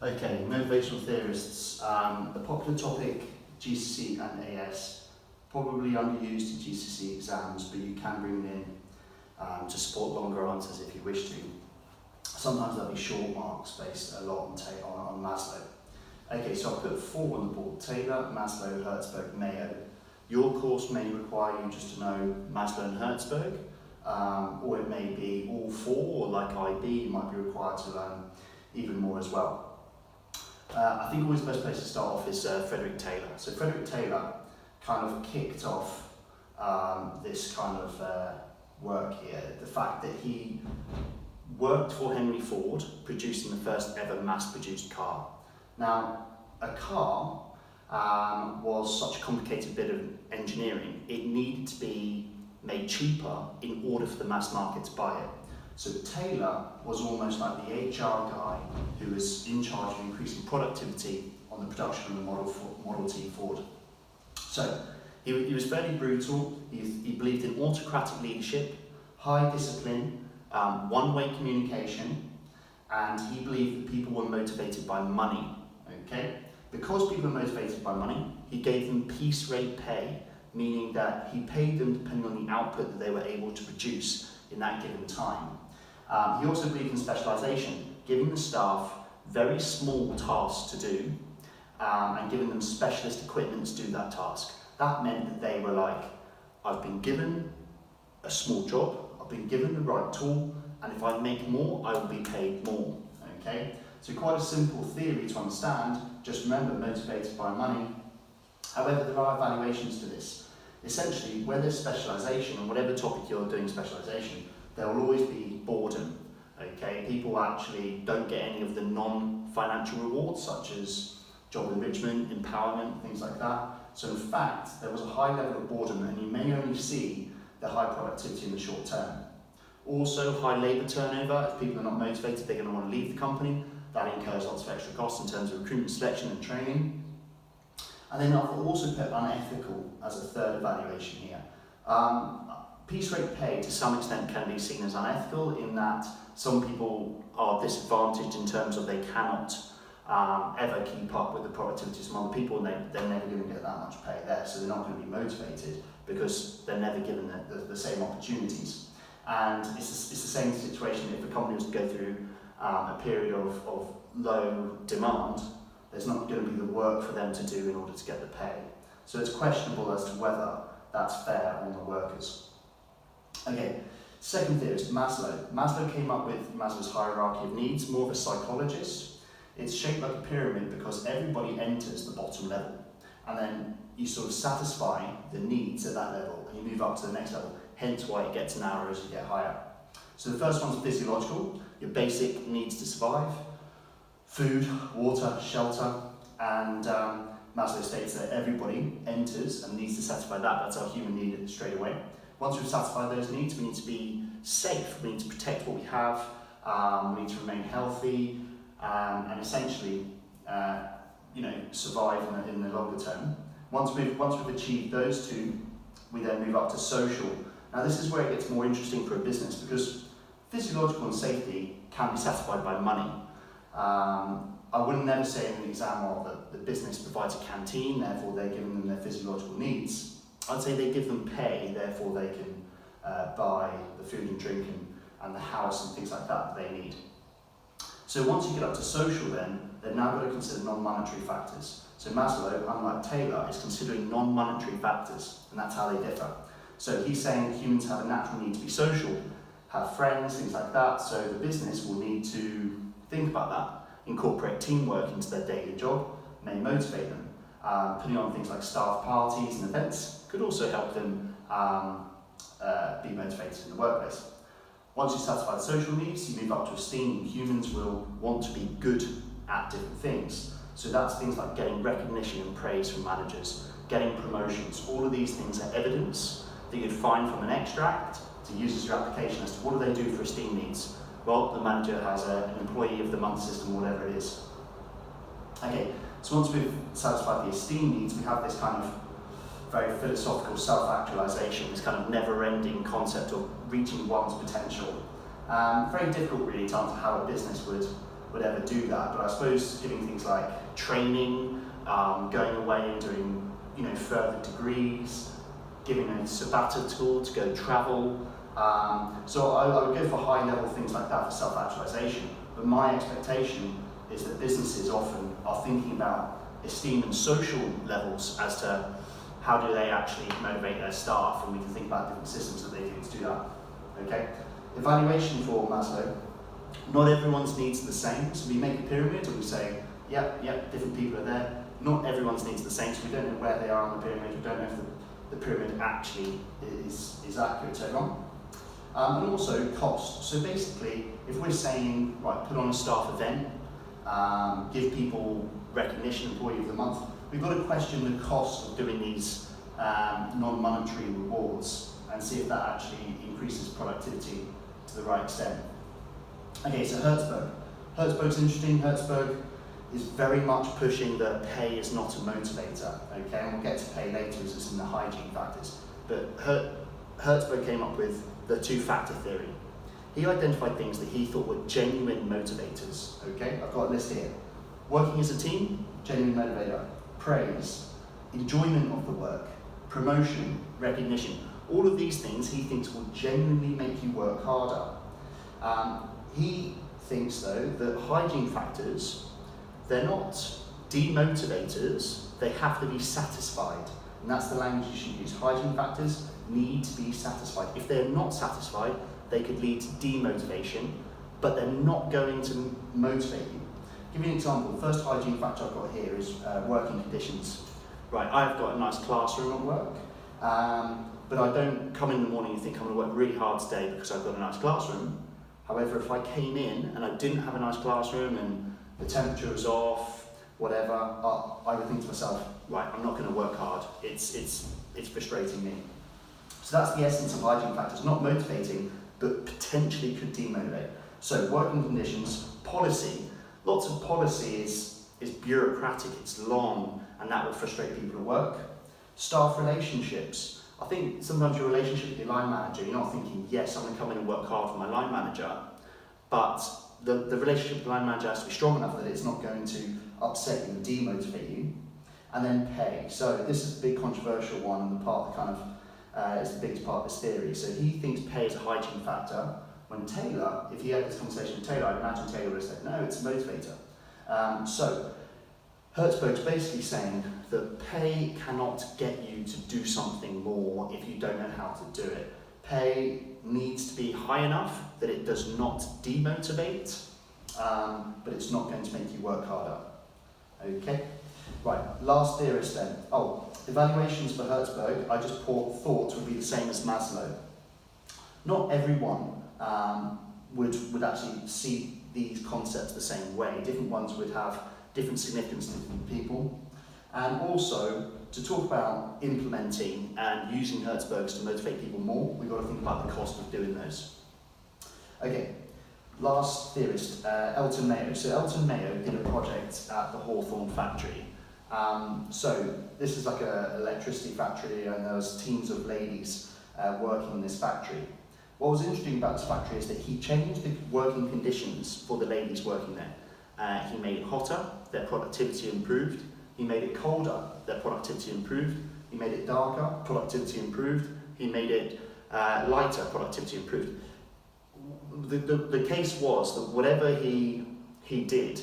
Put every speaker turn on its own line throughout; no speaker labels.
Okay, motivational theorists. The popular topic, GCSE and AS, probably underused in GCSE exams, but you can bring them in to support longer answers if you wish to. Sometimes there'll be short marks based a lot on Maslow. Okay, so I'll put 4 on the board: Taylor, Maslow, Herzberg, Mayo. Your course may require you just to know Maslow and Herzberg, or it may be all 4, or like IB, you might be required to learn even more as well. I think always the best place to start off is Frederick Taylor. So Frederick Taylor kind of kicked off this kind of work here. The fact that he worked for Henry Ford, producing the first ever mass-produced car. Now, a car was such a complicated bit of engineering, it needed to be made cheaper in order for the mass market to buy it. So Taylor was almost like the HR guy who was in charge of increasing productivity on the production of the Model T Ford. So he was fairly brutal. He believed in autocratic leadership, high discipline, one-way communication, and he believed that people were motivated by money. Okay? Because people were motivated by money, he gave them piece rate pay, meaning that he paid them depending on the output that they were able to produce in that given time. He also believed in specialisation, giving the staff very small tasks to do and giving them specialist equipment to do that task. That meant that they were like, I've been given a small job, I've been given the right tool, and if I make more, I will be paid more. Okay? So quite a simple theory to understand, just remember, motivated by money. However, there are evaluations to this. Essentially, where there's specialisation, and whatever topic you're doing specialisation, there will always be boredom. Okay, people actually don't get any of the non-financial rewards, such as job enrichment, empowerment, things like that. So in fact, there was a high level of boredom, and you may only see the high productivity in the short term. Also, high labour turnover. If people are not motivated, they're going to want to leave the company. That incurs lots of extra costs in terms of recruitment, selection and training. And then I've also put unethical as a third evaluation here. Piece rate pay to some extent can be seen as unethical in that some people are disadvantaged in terms of they cannot ever keep up with the productivity of some other people, and they're never going to get that much pay there, so they're not going to be motivated because they're never given the same opportunities. And it's the same situation if a company was to go through a period of low demand. There's not going to be the work for them to do in order to get the pay. So it's questionable as to whether that's fair on the workers. Okay, second theorist, Maslow. Maslow came up with Maslow's hierarchy of needs, more of a psychologist. It's shaped like a pyramid because everybody enters the bottom level, and then you sort of satisfy the needs at that level and you move up to the next level, hence why it gets narrower as you get higher. So the first one's physiological, your basic needs to survive: food, water, shelter, and Maslow states that everybody enters and needs to satisfy that. That's our human need straight away. Once we've satisfied those needs, we need to be safe, we need to protect what we have, we need to remain healthy, and essentially survive in the longer term. Once we've achieved those two, we then move up to social. Now this is where it gets more interesting for a business, because physiological and safety can be satisfied by money. I wouldn't never say in an exam that the business provides a canteen, therefore they're giving them their physiological needs. I'd say they give them pay, therefore they can buy the food and drink and the house and things like that they need. So once you get up to social then, they've now got to consider non-monetary factors. So Maslow, unlike Taylor, is considering non-monetary factors, and that's how they differ. So he's saying that humans have a natural need to be social, have friends, things like that, so the business will need to think about that, incorporate teamwork into their daily job, may motivate them. Putting on things like staff parties and events could also help them be motivated in the workplace. Once you satisfy the social needs, you move up to esteem. Humans will want to be good at different things. So that's things like getting recognition and praise from managers, getting promotions. All of these things are evidence that you'd find from an extract to use as your application as to what do they do for esteem needs. Well, the manager has an employee of the month system, whatever it is. Okay, so once we've satisfied the esteem needs, we have this kind of very philosophical self-actualization, this kind of never-ending concept of reaching one's potential. Very difficult really to answer how a business would would ever do that, but I suppose giving things like training, going away and doing, further degrees, giving a sabbatical to go travel. So I would go for high-level things like that for self-actualization. But my expectation is that businesses often are thinking about esteem and social levels as to how do they actually motivate their staff, and we can think about different systems that they use to do that. Okay? Evaluation for Maslow. Not everyone's needs are the same, so we make a pyramid and we say, yep, different people are there. Not everyone's needs are the same, so we don't know where they are on the pyramid, we don't know if the pyramid actually is accurate to everyone. And also cost. So basically, if we're saying, right, put on a staff event, give people recognition, Employee of the Month, we've got to question the cost of doing these non-monetary rewards and see if that actually increases productivity to the right extent. Okay, so Herzberg. Herzberg's interesting. Herzberg is very much pushing that pay is not a motivator, okay, and we'll get to pay later as it's in the hygiene factors. But Herzberg came up with the two-factor theory. He identified things that he thought were genuine motivators, okay? I've got a list here. Working as a team, genuine motivator. Praise, enjoyment of the work, promotion, recognition. All of these things he thinks will genuinely make you work harder. He thinks, though, that hygiene factors, they're not demotivators, they have to be satisfied. And that's the language you should use. Hygiene factors need to be satisfied. If they're not satisfied, they could lead to demotivation, but they're not going to motivate you. Give you an example. The first hygiene factor I've got here is working conditions. Right, I've got a nice classroom at work, but I don't come in the morning and think I'm going to work really hard today because I've got a nice classroom. However, if I came in and I didn't have a nice classroom and the temperature was off, whatever, I would think to myself, right, I'm not going to work hard. It's frustrating me. So that's the essence of hygiene factors, not motivating, but potentially could demotivate. So working conditions, policy. Lots of policy is bureaucratic, it's long, and that will frustrate people at work. Staff relationships. I think sometimes your relationship with your line manager, you're not thinking, yes, I'm going to come in and work hard for my line manager, but the relationship with the line manager has to be strong enough that it's not going to upset you and demotivate you. And then pay. So this is a big controversial one, and the part that kind of is the biggest part of this theory. So he thinks pay is a hygiene factor, when Taylor, if he had this conversation with Taylor, I'd imagine Taylor would have said, no, it's a motivator. So Herzberg's basically saying that pay cannot get you to do something more if you don't know how to do it. Pay needs to be high enough that it does not demotivate, but it's not going to make you work harder. Okay? Right, last theorist then. Evaluations for Herzberg, I just thought would be the same as Maslow. Not everyone would actually see these concepts the same way. Different ones would have different significance to different people. And also, to talk about implementing and using Herzberg's to motivate people more, we've got to think about the cost of doing those. Okay, last theorist, Elton Mayo. So Elton Mayo did a project at the Hawthorne factory. So this is like an electricity factory, and there was teams of ladies working in this factory. What was interesting about this factory is that he changed the working conditions for the ladies working there. He made it hotter, their productivity improved. He made it colder, their productivity improved. He made it darker, productivity improved. He made it lighter, productivity improved. The case was that whatever he did,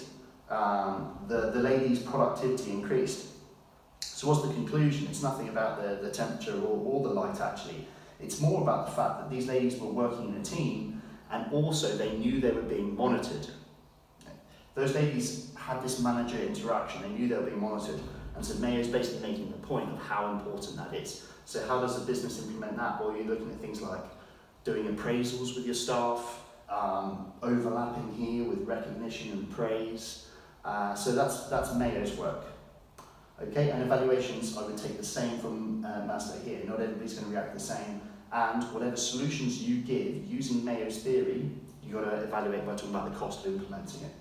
the ladies' productivity increased. So what's the conclusion? It's nothing about the temperature or the light actually. It's more about the fact that these ladies were working in a team, and also they knew they were being monitored. Those ladies had this manager interaction, they knew they were being monitored, and so Mayo's basically making the point of how important that is. So how does a business implement that? Well, you're looking at things like doing appraisals with your staff, overlapping here with recognition and praise. So that's Mayo's work. Okay, and evaluations, I would take the same from Maslow here. Not everybody's going to react the same, and whatever solutions you give using Mayo's theory, you've got to evaluate by talking about the cost of implementing it.